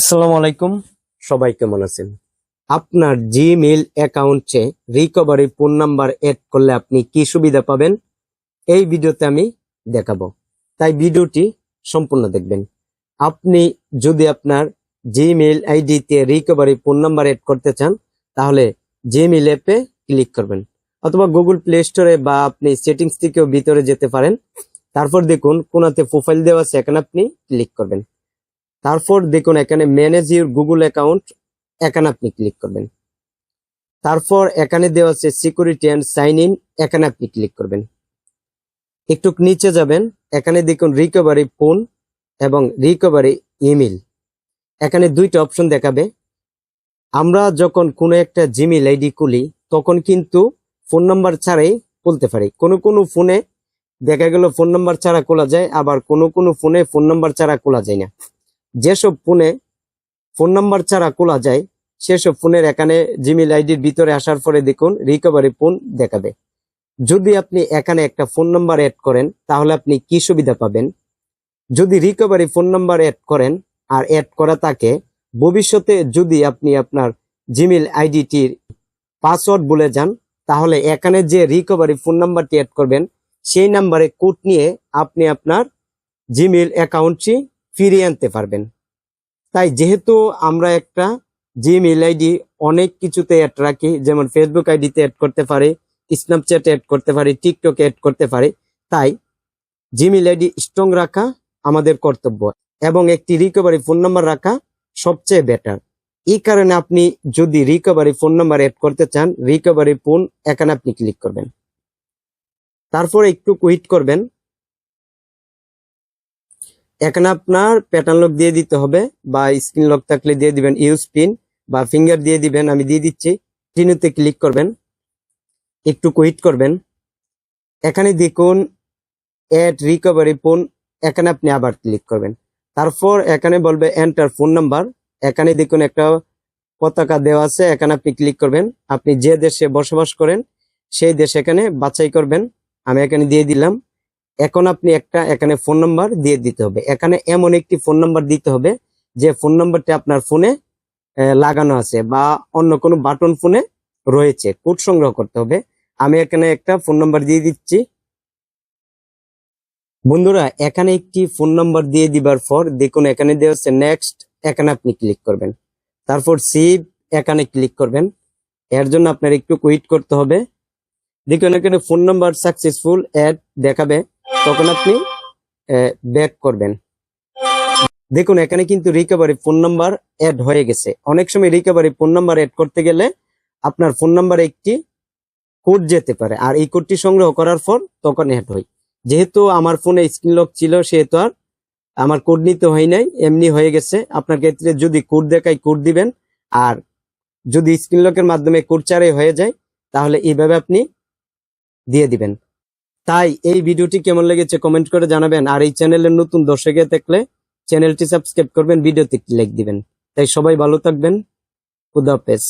আসসালামু আলাইকুম। সবাই কেমন আছেন? আপনার জিমেইল অ্যাকাউন্টে রিকভারি ফোন নাম্বার এড করলে আপনি কি সুবিধা পাবেন এই ভিডিওতে আমি দেখাবো, তাই ভিডিওটি সম্পূর্ণ দেখবেন। আপনি যদি আপনার জিমেইল আইডিতে রিকভারি ফোন নাম্বার এড করতে চান তাহলে জিমেইল অ্যাপে ক্লিক করবেন অথবা গুগল প্লে স্টোরে বা আপনি সেটিংস থেকেও ভিতরে যেতে পারেন। তারপর দেখুন কোনাতে প্রোফাইল দেওয়া আছে, এখানে আপনি ক্লিক করবেন। তারপর দেখুন এখানে ম্যানেজ ইউর গুগল অ্যাকাউন্ট, এখানে আপনি ক্লিক করবেন। তারপর এখানে দেওয়া আছে সিকিউরিটি অ্যান্ড সাইন ইন, এখানে আপনি ক্লিক করবেন। একটু নিচে যাবেন, এখানে দেখুন রিকভারি ফোন এবং রিকভারি ইমেল, এখানে দুইটা অপশন দেখাবে। আমরা যখন কোনো একটা জিমেইল আইডি খুলি তখন কিন্তু ফোন নাম্বার ছাড়াই খুলতে পারি। কোনো কোনো ফোনে দেখা গেল ফোন নাম্বার ছাড়া খোলা যায়, আবার কোনো কোনো ফোনে ফোন নাম্বার ছাড়া খোলা যায় না। যেসব ফোনে ফোন নাম্বার ছাড়া খোলা যায় সেসব ফোনের এখানে জিমেইল আইডির ভিতরে আসার পরে দেখুন রিকভারি ফোন দেখাবে। যদি আপনি এখানে একটা ফোন নাম্বার অ্যাড করেন তাহলে আপনি কি সুবিধা পাবেন? যদি রিকভারি ফোন নাম্বার অ্যাড করেন আর অ্যাড করা থাকে, ভবিষ্যতে যদি আপনি আপনার জিমেইল আইডিটির পাসওয়ার্ড ভুলে যান তাহলে এখানে যে রিকভারি ফোন নাম্বারটি অ্যাড করবেন সেই নাম্বারে কোড নিয়ে আপনি আপনার জিমেইল অ্যাকাউন্টটি ফিরিয়ে আনতে পারবেন। তাই যেহেতু আমরা একটা জিমেইল আইডি অনেক কিছুতে অ্যাড রাখি, যেমন ফেসবুক আইডিতে অ্যাড করতে পারি, স্ন্যাপচ্যাটে অ্যাড করতে পারি, টিকটকে অ্যাড করতে পারি, তাই জিমেইল আইডি স্ট্রং রাখা আমাদের কর্তব্য এবং একটি রিকভারি ফোন নাম্বার রাখা সবচেয়ে বেটার। এই কারণে আপনি যদি রিকভারি ফোন নাম্বার অ্যাড করতে চান, রিকভারি ফোন এখানে আপনি ক্লিক করবেন। তারপর একটু ওয়েট করবেন। এখানে আপনার প্যাটার্ন লক দিয়ে দিতে হবে বা স্ক্রিন লক থাকলে দিয়ে দিবেন, ইউজ পিন বা ফিঙ্গার দিয়ে দিবেন। আমি দিয়ে দিচ্ছি। টিনুতে ক্লিক করবেন, একটু ওয়েট করবেন। এখানে দেখুন অ্যাড রিকভারি ফোন, এখানে আপনি আবার ক্লিক করবেন। তারপর এখানে বলবে এন্টার ফোন নাম্বার, এখানে দেখুন একটা পতাকা দেওয়া আছে, এখানে আপনি ক্লিক করবেন। আপনি যে দেশে বসবাস করেন সেই দেশ এখানে বাছাই করবেন। আমি এখানে দিয়ে দিলাম। এখন আপনি একটা এখানে ফোন নাম্বার দিয়ে দিতে হবে। এখানে এমন একটি ফোন নাম্বার দিতে হবে যে ফোন নাম্বারটি আপনার ফোনে লাগানো আছে বা অন্য কোনো বাটন ফোনে রয়েছে, কোড সংগ্রহ করতে হবে। আমি এখানে একটা ফোন নাম্বার দিয়ে দিচ্ছি। বন্ধুরা এখানে একটি ফোন নাম্বার দিয়ে দিবার পর দেখুন এখানে দেওয়া আছে নেক্সট, এখানে আপনি ক্লিক করবেন। তারপর সেভ, এখানে ক্লিক করবেন। এর জন্য আপনার একটু ওয়েট করতে হবে। দেখুন এখানে ফোন নাম্বার সাকসেসফুল অ্যাড দেখাবে, তখন আপনি ব্যাক করবেন। দেখুন এখানে কিন্তু রিকভারি ফোন নাম্বার অ্যাড হয়ে গেছে। অনেক সময় রিকভারি ফোন নাম্বার অ্যাড করতে গেলে আপনার ফোন নাম্বারে একটি কোড যেতে পারে, আর এই কোডটি সংগ্রহ করার পর তখন অ্যাড হয়। যেহেতু আমার ফোনে স্ক্রিন লক ছিল সেহেতু আর আমার কোড নিতে হয় নাই, এমনি হয়ে গেছে। আপনার ক্ষেত্রে যদি কোড দেখায় কোড দিবেন, আর যদি স্ক্রিন লকের মাধ্যমে কোড ছাড়াই হয়ে যায় তাহলে এইভাবে আপনি দিয়ে দিবেন। তাই এই ভিডিওটি কেমন লেগেছে কমেন্ট করে জানাবেন, আর এই চ্যানেলের নতুন দর্শকে থাকলে চ্যানেলটি সাবস্ক্রাইব করবেন, ভিডিওতে একটি লাইক দিবেন। তাই সবাই ভালো থাকবেন। খুদা হাফেজ।